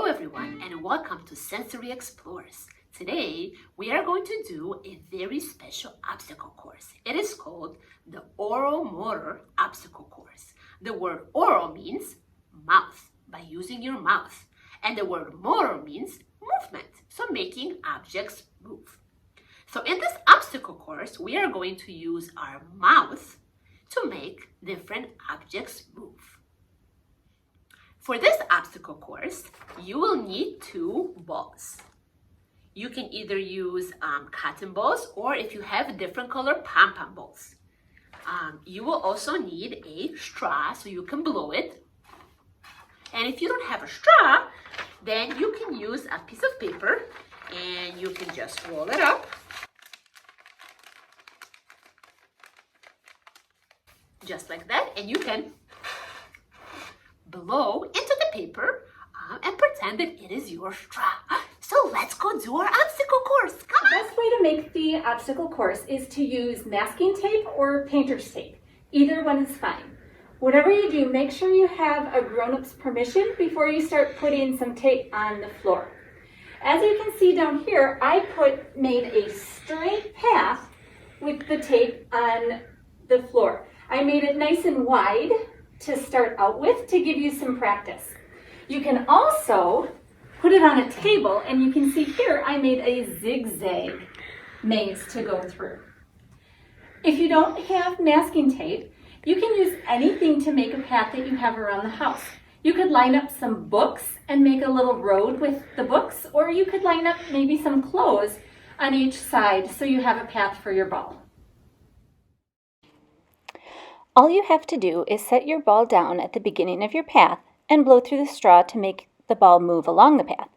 Hello everyone and welcome to Sensory Explorers. Today we are going to do a very special obstacle course. It is called the Oral Motor Obstacle Course. The word oral means mouth, by using your mouth. And the word motor means movement, so making objects move. So in this obstacle course, we are going to use our mouth to make different objects move. For this obstacle course, you will need 2 balls. You can either use cotton balls, or if you have different color, pom-pom balls. You will also need a straw so you can blow it. And if you don't have a straw, then you can use a piece of paper and you can just roll it up. Just like that, and you can blow into the paper and pretend that it is your straw. So let's go do our obstacle course. Come on. The best way to make the obstacle course is to use masking tape or painter's tape. Either one is fine. Whatever you do, make sure you have a grown-up's permission before you start putting some tape on the floor. As you can see down here, I made a straight path with the tape on the floor. I made it nice and wide to start out with to give you some practice. You can also put it on a table, and you can see here I made a zigzag maze to go through. If you don't have masking tape, you can use anything to make a path that you have around the house. You could line up some books and make a little road with the books, or you could line up maybe some clothes on each side so you have a path for your ball. All you have to do is set your ball down at the beginning of your path and blow through the straw to make the ball move along the path.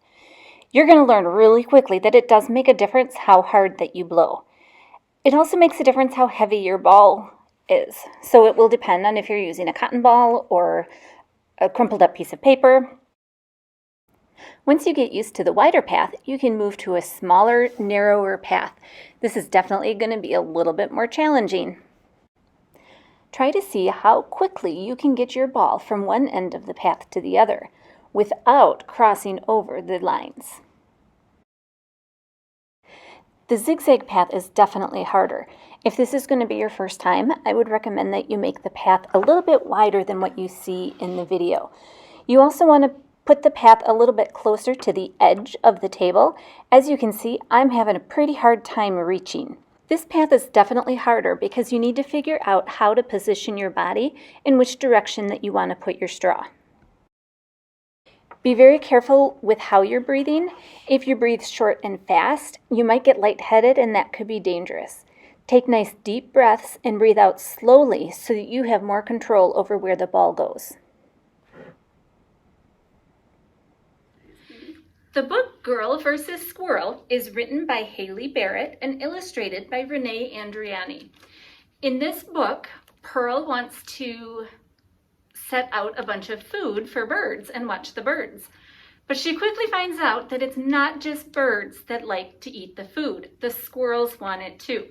You're going to learn really quickly that it does make a difference how hard that you blow. It also makes a difference how heavy your ball is. So it will depend on if you're using a cotton ball or a crumpled up piece of paper. Once you get used to the wider path, you can move to a smaller, narrower path. This is definitely going to be a little bit more challenging. Try to see how quickly you can get your ball from one end of the path to the other without crossing over the lines. The zigzag path is definitely harder. If this is going to be your first time, I would recommend that you make the path a little bit wider than what you see in the video. You also want to put the path a little bit closer to the edge of the table. As you can see, I'm having a pretty hard time reaching. This path is definitely harder because you need to figure out how to position your body in which direction that you want to put your straw. Be very careful with how you're breathing. If you breathe short and fast, you might get lightheaded, and that could be dangerous. Take nice deep breaths and breathe out slowly so that you have more control over where the ball goes. The book Girl vs. Squirrel is written by Haley Barrett and illustrated by Renee Andriani. In this book, Pearl wants to set out a bunch of food for birds and watch the birds. But she quickly finds out that it's not just birds that like to eat the food. The squirrels want it too.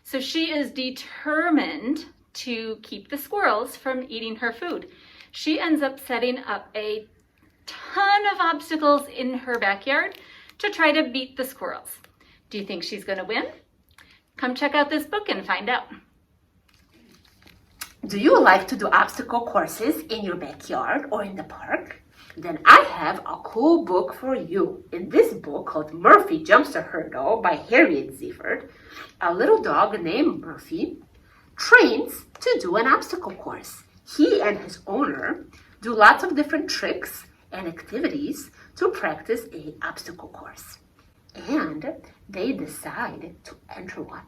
So she is determined to keep the squirrels from eating her food. She ends up setting up a ton of obstacles in her backyard to try to beat the squirrels. Do you think she's going to win? Come check out this book and find out. Do you like to do obstacle courses in your backyard or in the park? Then I have a cool book for you. In this book called Murphy Jumps a Hurdle by Harriet Ziefert, a little dog named Murphy trains to do an obstacle course. He and his owner do lots of different tricks and activities to practice an obstacle course. And they decide to enter one.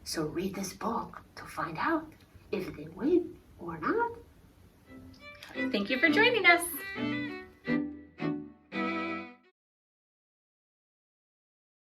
So read this book to find out if they win or not. Thank you for joining us.